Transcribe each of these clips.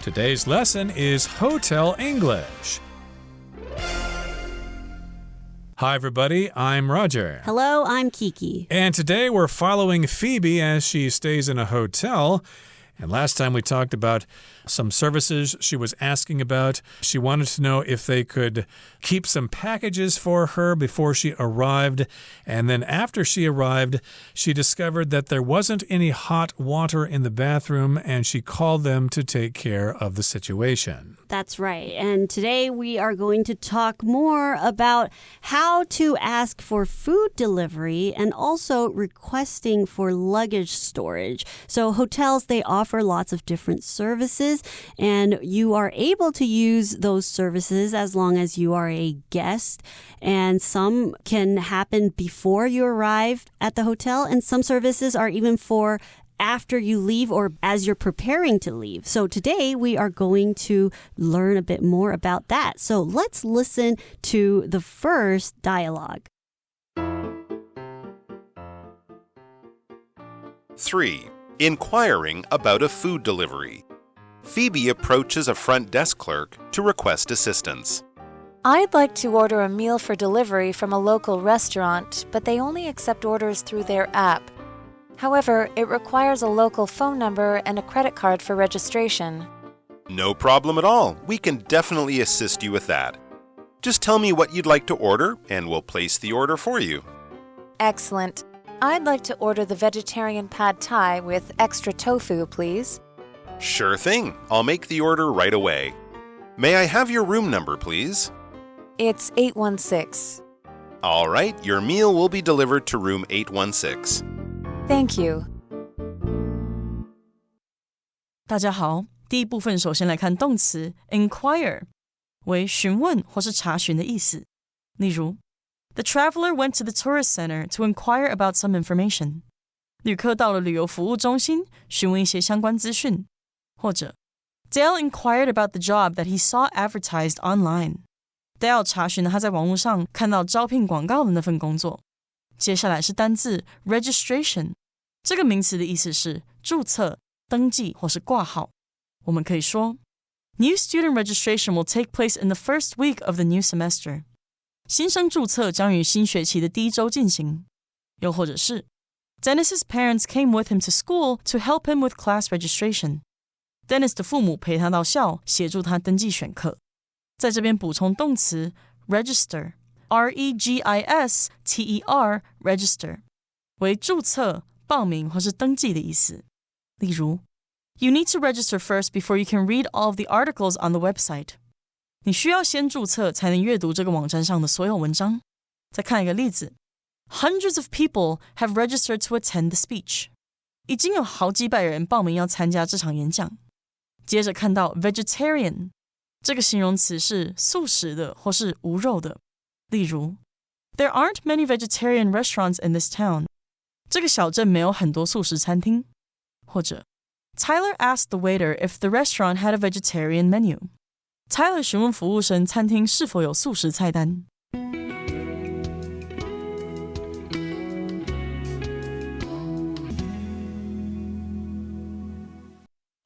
Today's lesson is Hotel English. Hi, everybody. I'm Roger. Hello, I'm Kiki. And today we're following Phoebe as she stays in a hotel. And last time we talked about some services she was asking about. She wanted to know if they could keep some packages for her before she arrived. And then after she arrived, she discovered that there wasn't any hot water in the bathroom, and she called them to take care of the situation. That's right. And today we are going to talk more about how to ask for food delivery and also requesting for luggage storage. So hotels, they offer lots of different services, and you are able to use those services as long as you are a guest. And some can happen before you arrive at the hotel, and some services are even for after you leave or as you're preparing to leave. So today we are going to learn a bit more about that. So let's listen to the first dialogue. 3. Inquiring about a food delivery. Phoebe approaches a front desk clerk to request assistance. I'd like to order a meal for delivery from a local restaurant, but they only accept orders through their app. However, it requires a local phone number and a credit card for registration. No problem at all. We can definitely assist you with that. Just tell me what you'd like to order, and we'll place the order for you. Excellent. I'd like to order the vegetarian pad thai with extra tofu, please. Sure thing. I'll make the order right away. May I have your room number, please? It's 816. All right, your meal will be delivered to room 816. Thank you. 大家好，第一部分首先来看动词 inquire 为询问或是查询的意思。例如 The traveler went to the tourist center to inquire about some information. 旅客到了旅游服务中心询问一些相关资讯。或者 Dale inquired about the job that he saw advertised online. Dale 查询了他在网络上看到招聘广告的那份工作。接下来是单字 registration， 这个名词的意思是注册、登记或是挂号。我们可以说 New student registration will take place in the first week of the new semester. 新生注册将于新学期的第一周进行。又或者是 Dennis's parents came with him to school to help him with class registration. Dennis 的父母陪他到校，协助他登记选课。在这边补充动词 register R-E-G-I-S-T-E-R register 为注册、报名或是登记的意思。例如 You need to register first before you can read all of the articles on the website. 你需要先注册才能阅读这个网站上的所有文章。再看一个例子 Hundreds of people have registered to attend the speech. 已经有好几百人报名要参加这场演讲。接着看到 vegetarian 这个形容词是素食的或是无肉的。例如 There aren't many vegetarian restaurants in this town. 这个小镇没有很多素食餐厅。或者 Tyler asked the waiter if the restaurant had a vegetarian menu. Tyler 询问服务生餐厅是否有素食菜单。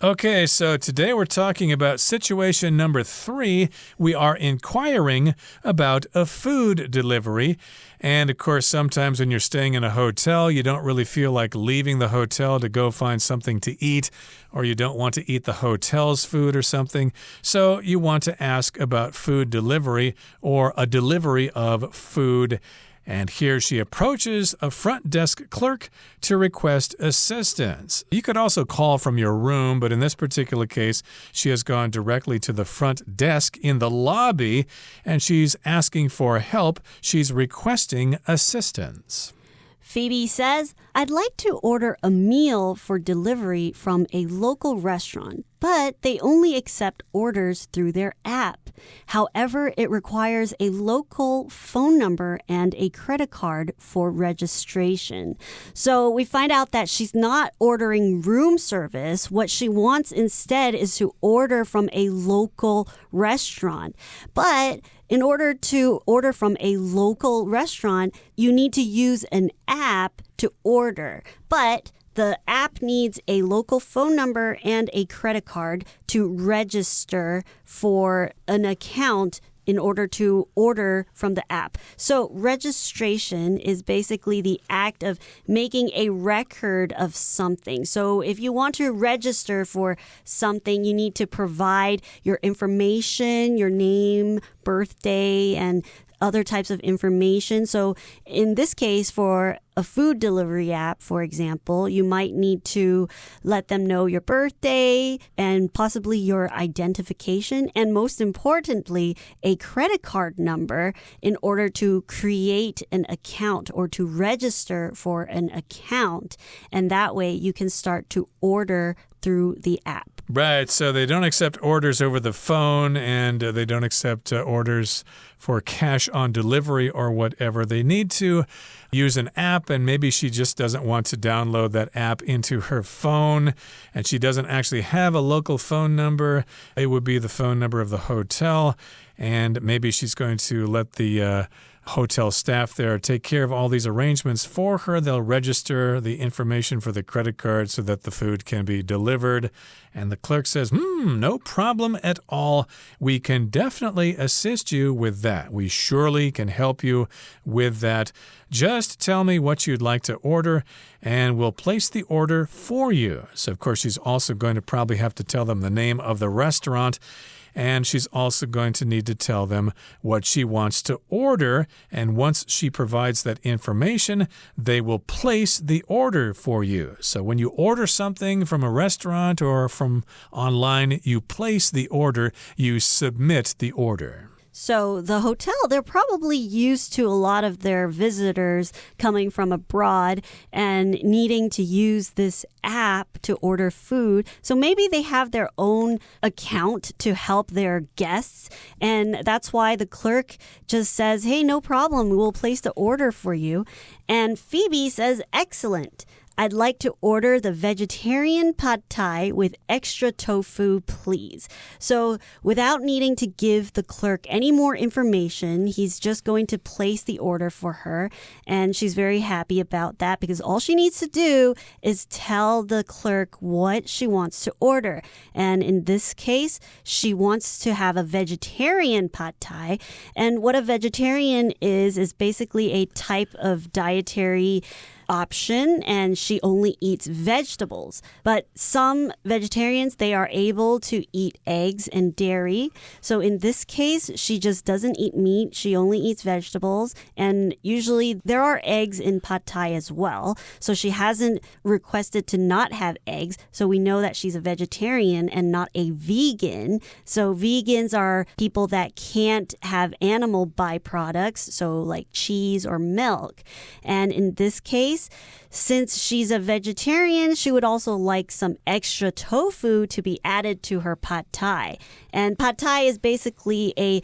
Okay, so today we're talking about situation number 3. We are inquiring about a food delivery. And of course, sometimes when you're staying in a hotel, you don't really feel like leaving the hotel to go find something to eat, or you don't want to eat the hotel's food or something. So you want to ask about food delivery or a delivery of food. And here she approaches a front desk clerk to request assistance. You could also call from your room, but in this particular case, she has gone directly to the front desk in the lobby, and she's asking for help. She's requesting assistance. Phoebe says, I'd like to order a meal for delivery from a local restaurant, but they only accept orders through their app. However, it requires a local phone number and a credit card for registration. So we find out that she's not ordering room service. What she wants instead is to order from a local restaurant. But in order to order from a local restaurant, you need to use an app to order. But The app needs a local phone number and a credit card to register for an account in order to order from the app. So registration is basically the act of making a record of something. So if you want to register for something, you need to provide your information, your name, birthday, and other types of information. So in this case, for a food delivery app, for example, you might need to let them know your birthday and possibly your identification, and most importantly, a credit card number in order to create an account or to register for an account. And that way you can start to order through the app. Right, so they don't accept orders over the phone, and they don't accept orders for cash on delivery or whatever. They need to use an app, and maybe she just doesn't want to download that app into her phone, and she doesn't actually have a local phone number. It would be the phone number of the hotel, and maybe she's going to let the hotel staff there take care of all these arrangements for her. They'll register the information for the credit card so that the food can be delivered. And the clerk says, no problem at all. We can definitely assist you with that. We surely can help you with that. Just tell me what you'd like to order, and we'll place the order for you. So, of course, she's also going to probably have to tell them the name of the restaurant. And she's also going to need to tell them what she wants to order. And once she provides that information, they will place the order for you. So when you order something from a restaurant or from online, you place the order, you submit the order. So the hotel, they're probably used to a lot of their visitors coming from abroad and needing to use this app to order food. So maybe they have their own account to help their guests. And that's why the clerk just says, hey, no problem, we will place the order for you. And Phoebe says, excellent. I'd like to order the vegetarian pad thai with extra tofu, please. So without needing to give the clerk any more information, he's just going to place the order for her. And she's very happy about that because all she needs to do is tell the clerk what she wants to order. And in this case, she wants to have a vegetarian pad thai. And what a vegetarian is basically a type of dietary option, and she only eats vegetables. But some vegetarians, they are able to eat eggs and dairy. So in this case, she just doesn't eat meat. She only eats vegetables. And usually there are eggs in pad thai as well. So she hasn't requested to not have eggs. So we know that she's a vegetarian and not a vegan. So vegans are people that can't have animal byproducts, so like cheese or milk. And in this case, since she's a vegetarian, she would also like some extra tofu to be added to her pad thai. And pad thai is basically a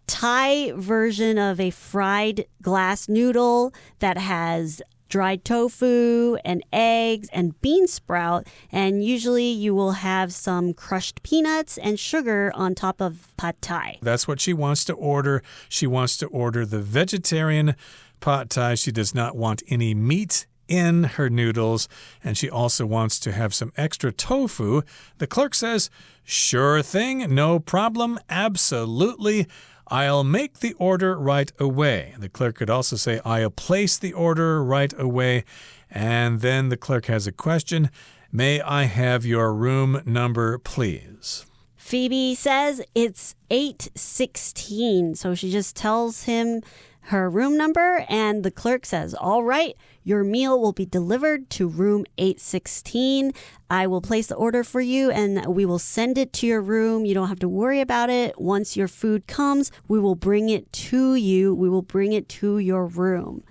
Thai version of a fried glass noodle that has dried tofu and eggs and bean sprout, and usually you will have some crushed peanuts and sugar on top of pad thai. That's what she wants to order. She wants to order the vegetarian pad thai. She does not want any meat in her noodles, and she also wants to have some extra tofu. The clerk says, sure thing, no problem, absolutely. I'll make the order right away. The clerk could also say, I'll place the order right away. And then the clerk has a question. May I have your room number, please? Phoebe says it's 816. So she just tells him her room number, and the clerk says, all right, your meal will be delivered to room 816. I will place the order for you, and we will send it to your room. You don't have to worry about it. Once your food comes, we will bring it to you. We will bring it to your room.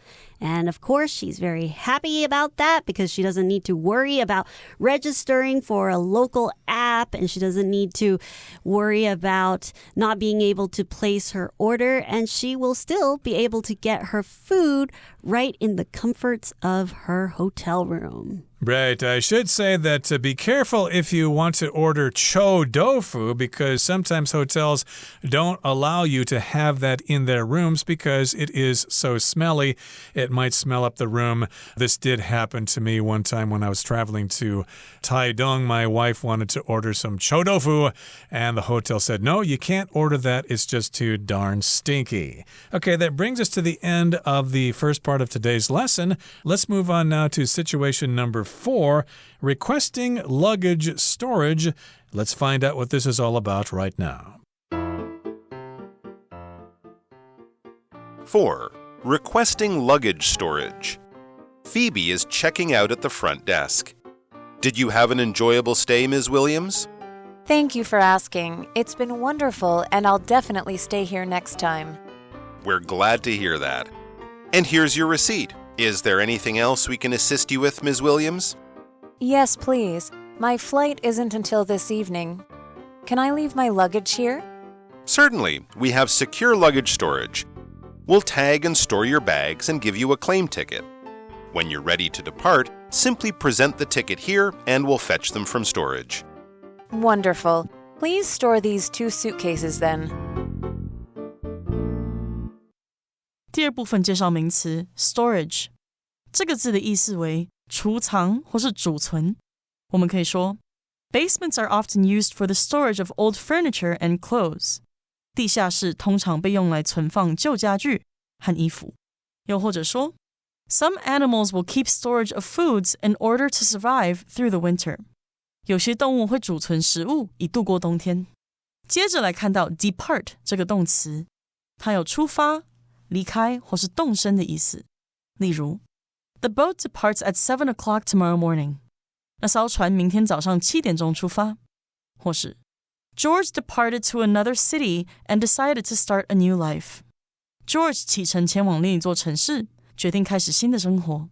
And of course, she's very happy about that because she doesn't need to worry about registering for a local app, and she doesn't need to worry about not being able to place her order, and she will still be able to get her food right in the comforts of her hotel room. Right. I should say that be careful if you want to order cho tofu because sometimes hotels don't allow you to have that in their rooms because it is so smelly. It might smell up the room. This did happen to me one time when I was traveling to Taidong. My wife wanted to order some cho tofu and the hotel said, no, you can't order that. It's just too darn stinky. Okay, that brings us to the end of the first part of today's lesson. Let's move on now to situation number 4, requesting luggage storage. Let's find out what this is all about right now. 4. Requesting luggage storage. Phoebe is checking out at the front desk. Did you have an enjoyable stay, Ms. Williams? Thank you for asking. It's been wonderful, and I'll definitely stay here next time. We're glad to hear that. And here's your receipt. Is there anything else we can assist you with, Ms. Williams? Yes, please. My flight isn't until this evening. Can I leave my luggage here? Certainly. We have secure luggage storage. We'll tag and store your bags and give you a claim ticket. When you're ready to depart, simply present the ticket here and we'll fetch them from storage. Wonderful. Please store these 2 suitcases then. 第二部分介绍名词 storage， 这个字的意思为储藏或是储存。我们可以说 Basements are often used for the storage of old furniture and clothes. 地下室通常被用来存放旧家具和衣服。又或者说 Some animals will keep storage of foods in order to survive through the winter. 有些动物会储存食物以度过冬天。接着来看到 depart 这个动词，它有出发离开或是动身的意思。例如 The boat departs at 7 o'clock tomorrow morning. 那艘船明天早上7点钟出发。或是 George departed to another city and decided to start a new life. George 启程前往另一座城市，决定开始新的生活。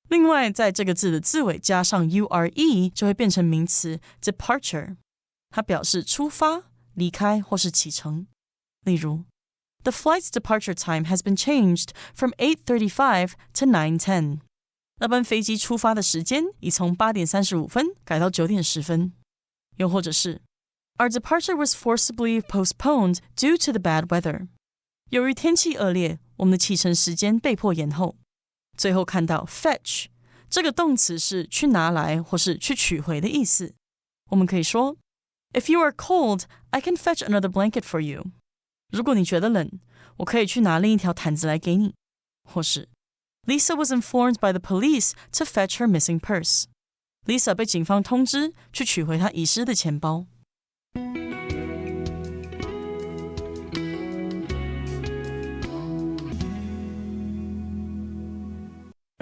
另外，在这个字的字尾加上 ure 就会变成名词 departure. 它表示出发、离开或是启程。例如The flight's departure time has been changed from 8:35 to 9:10. 那班飞机出发的时间已从8点35分改到9点10分。又或者是 Our departure was forcibly postponed due to the bad weather. 由于天气恶劣，我们的启程时间被迫延后。最后看到 fetch 这个动词是去拿来或是去取回的意思。我们可以说 If you are cold, I can fetch another blanket for you. 如果你觉得冷，我可以去拿另一条毯子来给你。或是 Lisa was informed by the police to fetch her missing purse. Lisa 被警方通知去取回她遗失的钱包。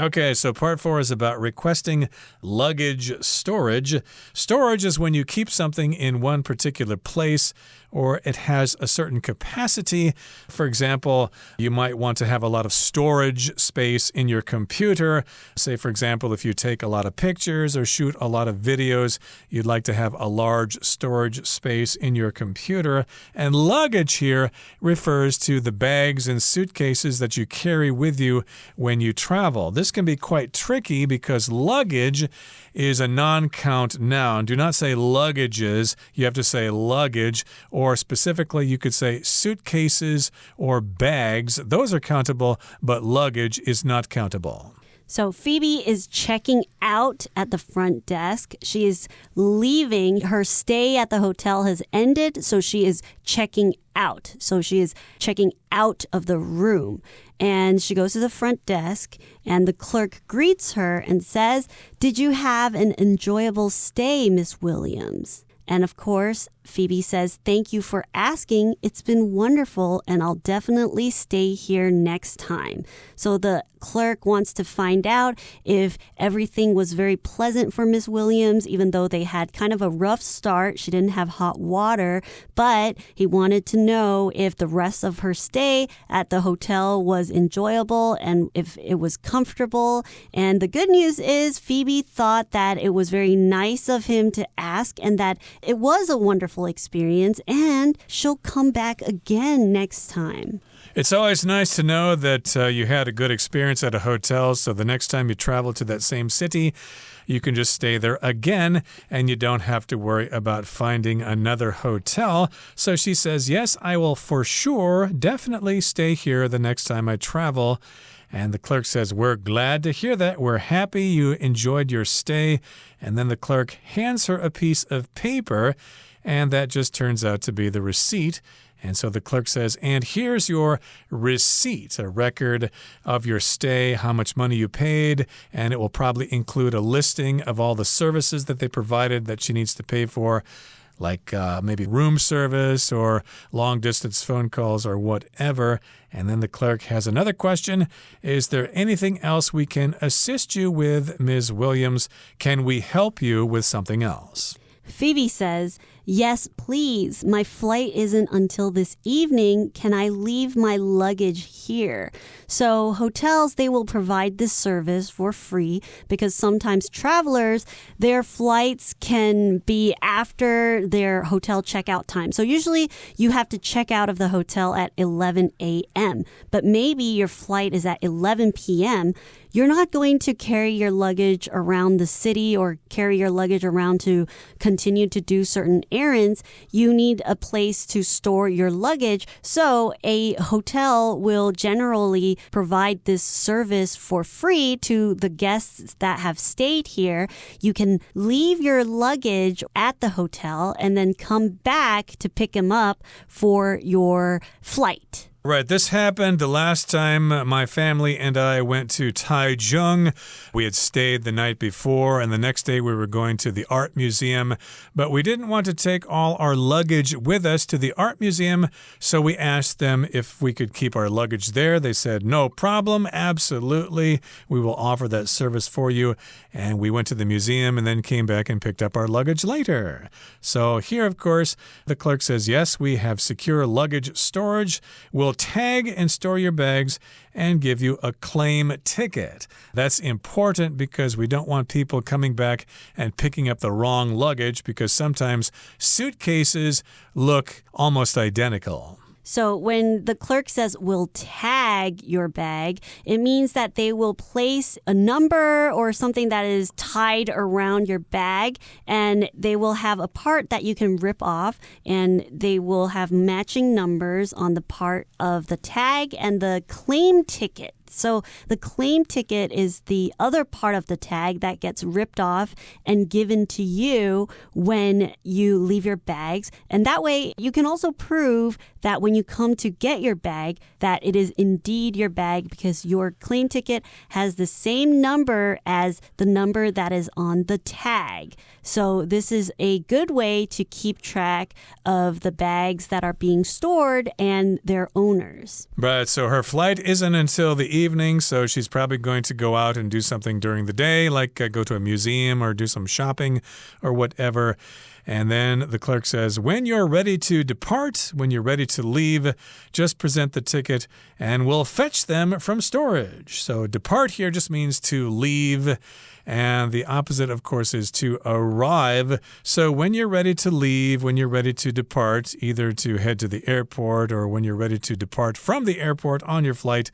Okay, so part 4 is about requesting luggage storage. Storage is when you keep something in one particular place or it has a certain capacity. For example, you might want to have a lot of storage space in your computer. Say, for example, if you take a lot of pictures or shoot a lot of videos, you'd like to have a large storage space in your computer. And luggage here refers to the bags and suitcases that you carry with you when you travel. This can be quite tricky because luggage is a non-count noun. Do not say luggages. You have to say luggage, or specifically you could say suitcases or bags. Those are countable, but luggage is not countable. So Phoebe is checking out at the front desk. She is leaving. Her stay at the hotel has ended, so she is checking out. So she is checking out of the room. And she goes to the front desk, and the clerk greets her and says, "Did you have an enjoyable stay, Miss Williams?" And of course, Phoebe says, "Thank you for asking. It's been wonderful, and I'll definitely stay here next time." So the clerk wants to find out if everything was very pleasant for Miss Williams, even though they had kind of a rough start. She didn't have hot water, but he wanted to know if the rest of her stay at the hotel was enjoyable and if it was comfortable. And the good news is Phoebe thought that it was very nice of him to ask and that it was a wonderful wonderful experience and she'll come back again next time. It's always nice to know that you had a good experience at a hotel, so the next time you travel to that same city, you can just stay there again and you don't have to worry about finding another hotel. So she says, yes, I will for sure definitely stay here the next time I travel. And the clerk says, we're glad to hear that. We're happy you enjoyed your stay. And then the clerk hands her a piece of paper, and that just turns out to be the receipt. And so the clerk says, and here's your receipt, a record of your stay, how much money you paid, and it will probably include a listing of all the services that they provided that she needs to pay for, like maybe room service or long-distance phone calls or whatever. And then the clerk has another question. Is there anything else we can assist you with, Ms. Williams? Can we help you with something else? Phoebe says, yes, please. My flight isn't until this evening. Can I leave my luggage here? So hotels, they will provide this service for free because sometimes travelers, their flights can be after their hotel checkout time. So usually you have to check out of the hotel at 11 a.m. But maybe your flight is at 11 p.m. You're not going to carry your luggage around the city or carry your luggage around to continue to do certain errands. You need a place to store your luggage. So a hotel will generally provide this service for free to the guests that have stayed here. You can leave your luggage at the hotel and then come back to pick them up for your flight. Right, this happened the last time my family and I went to Taichung. We had stayed the night before, and the next day we were going to the art museum. But we didn't want to take all our luggage with us to the art museum, so we asked them if we could keep our luggage there. They said, no problem, absolutely. We will offer that service for you. And we went to the museum and then came back and picked up our luggage later. So here, of course, the clerk says, yes, we have secure luggage storage. We'll tag and store your bags and give you a claim ticket. That's important because we don't want people coming back and picking up the wrong luggage because sometimes suitcases look almost identical. So when the clerk says we'll tag your bag, it means that they will place a number or something that is tied around your bag, and they will have a part that you can rip off, and they will have matching numbers on the part of the tag and the claim ticket. So the claim ticket is the other part of the tag that gets ripped off and given to you when you leave your bags. And that way you can also prove that when you come to get your bag, that it is indeed your bag because your claim ticket has the same number as the number that is on the tag. So this is a good way to keep track of the bags that are being stored and their owners. Right, so her flight isn't until the evening, so she's probably going to go out and do something during the day, like go to a museum or do some shopping or whatever. And then the clerk says, when you're ready to depart, when you're ready to leave, just present the ticket and we'll fetch them from storage. So depart here just means to leave. And the opposite, of course, is to arrive. So when you're ready to leave, when you're ready to depart, either to head to the airport or when you're ready to depart from the airport on your flight,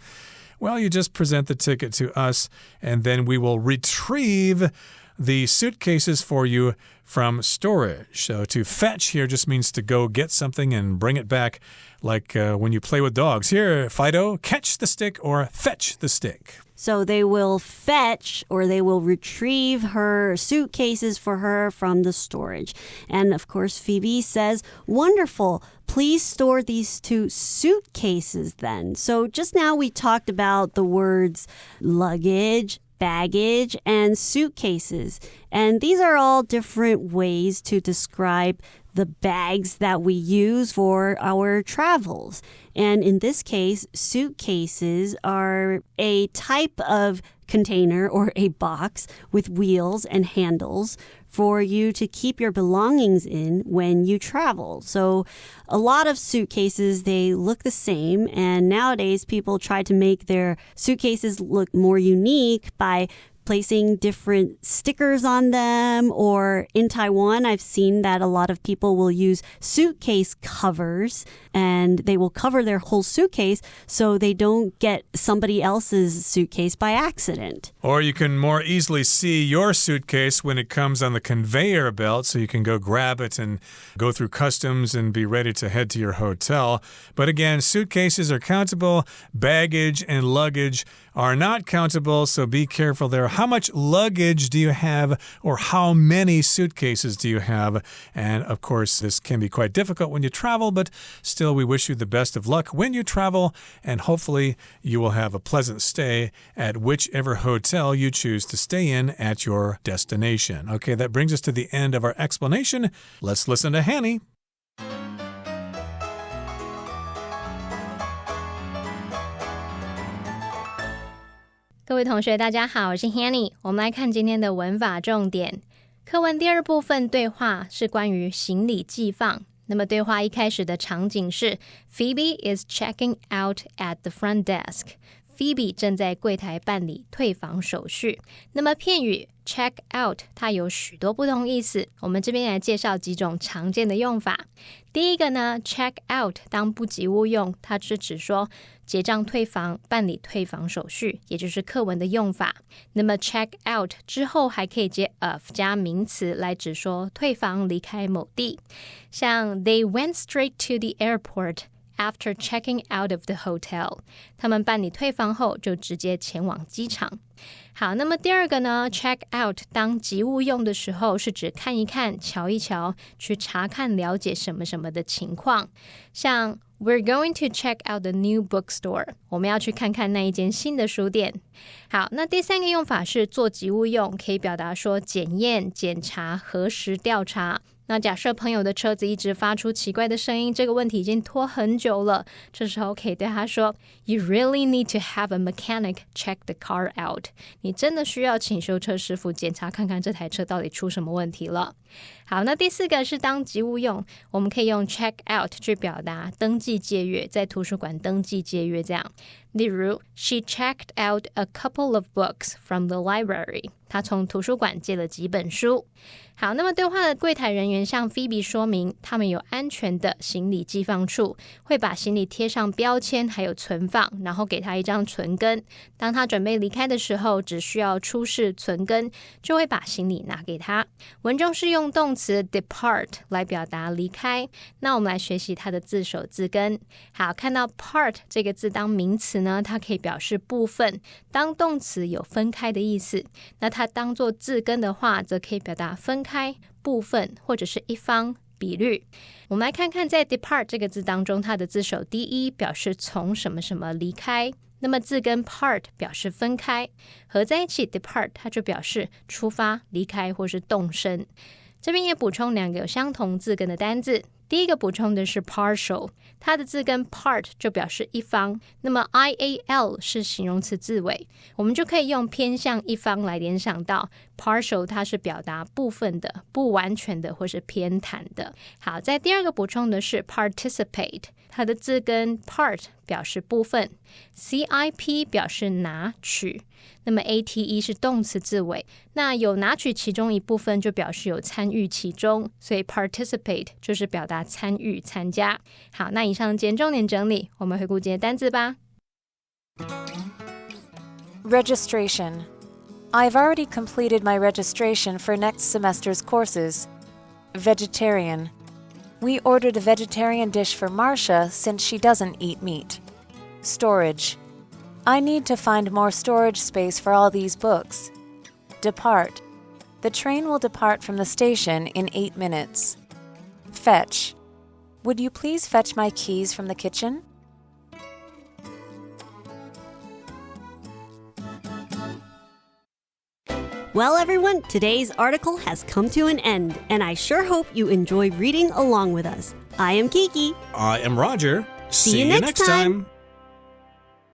well, you just present the ticket to us and then we will retrieve the suitcases for you from storage. So to fetch here just means to go get something and bring it back, like when you play with dogs. Here, Fido, catch the stick or fetch the stick. So they will fetch or they will retrieve her suitcases for her from the storage. And of course, Phoebe says, wonderful. Please store these 2 suitcases then. So just now we talked about the words luggage, baggage, and suitcases. And these are all different ways to describe the bags that we use for our travels. And in this case, suitcases are a type of container or a box with wheels and handles for you to keep your belongings in when you travel. So a lot of suitcases, they look the same, and nowadays people try to make their suitcases look more unique by placing different stickers on them. Or in Taiwan, I've seen that a lot of people will use suitcase covers and they will cover their whole suitcase so they don't get somebody else's suitcase by accident. Or you can more easily see your suitcase when it comes on the conveyor belt so you can go grab it and go through customs and be ready to head to your hotel. But again, suitcases are countable. Baggage and luggage are not countable, so be careful there. How much luggage do you have, or how many suitcases do you have? And of course, this can be quite difficult when you travel, but still we wish you the best of luck when you travel, and hopefully you will have a pleasant stay at whichever hotel you choose to stay in at your destination. Okay, that brings us to the end of our explanation. Let's listen to Hanny. 各位同学大家好，我是 Hanny。 我们来看今天的文法重点。课文第二部分对话是关于行李寄放。那么对话一开始的场景是 Phoebe is checking out at the front desk。 Phoebe 正在柜台办理退房手续。那么片语 check out 它有许多不同意思，我们这边来介绍几种常见的用法。第一个呢 check out 当不及物用，它是指说结账退房，办理退房手续，也就是课文的用法。那么 check out 之后还可以接 of 加名词来指说退房离开某地，像 They went straight to the airport after checking out of the hotel。 他们办理退房后就直接前往机场。好，那么第二个呢 check out 当及物用的时候是指看一看瞧一瞧，去查看了解什么什么的情况，像We're going to check out the new bookstore。 我们要去看看那一间新的书店。好，那第三个用法是做及物用，可以表达说检验、检查、核实、调查。那假设朋友的车子一直发出奇怪的声音，这个问题已经拖很久了，这时候可以对他说 You really need to have a mechanic check the car out。 你真的需要请修车师傅检查看看这台车到底出什么问题了。好，那第四个是当及物用，我们可以用 check out 去表达登记借阅，在图书馆登记借阅这样。例如 She checked out a couple of books from the library。 她从图书馆借了几本书。好，那么对话的柜台人员向 Phoebe 说明，他们有安全的行李寄放处，会把行李贴上标签还有存放，然后给他一张存根。当他准备离开的时候，只需要出示存根，就会把行李拿给他。文中是用动词 depart 来表达离开。那我们来学习它的字首字根。好，看到 part 这个字当名词呢，它可以表示部分，当动词有分开的意思。那它当作字根的话，则可以表达分开、部分或者是一方、比率。我们来看看在 depart 这个字当中，它的字首第一表示从什么什么离开，那么字根 part 表示分开，合在一起 depart 它就表示出发、离开或是动身。这边也补充两个有相同字根的单字。第一个补充的是 partial， 它的字根 part 就表示一方，那么 ial 是形容词字尾，我们就可以用偏向一方来联想到 partial 它是表达部分的、不完全的或是偏袒的。好，在第二个补充的是 participate， 它的字根 part 表示部分， CIP 表示拿取，那么 ATE 是动词字尾，那有拿取其中一部分就表示有参与其中，所以 participate 就是表达参与、参加。好，那以上简重点整理，我们回顾今天单字吧。 Registration. I've already completed my registration for next semester's courses. Vegetarian. We ordered a vegetarian dish for Marcia since she doesn't eat meat. Storage. I need to find more storage space for all these books. Depart. The train will depart from the station in 8 minutes. Fetch. Would you please fetch my keys from the kitchen? Well, everyone, today's article has come to an end, and I sure hope you enjoy reading along with us. I am Kiki. I am Roger. See you next time.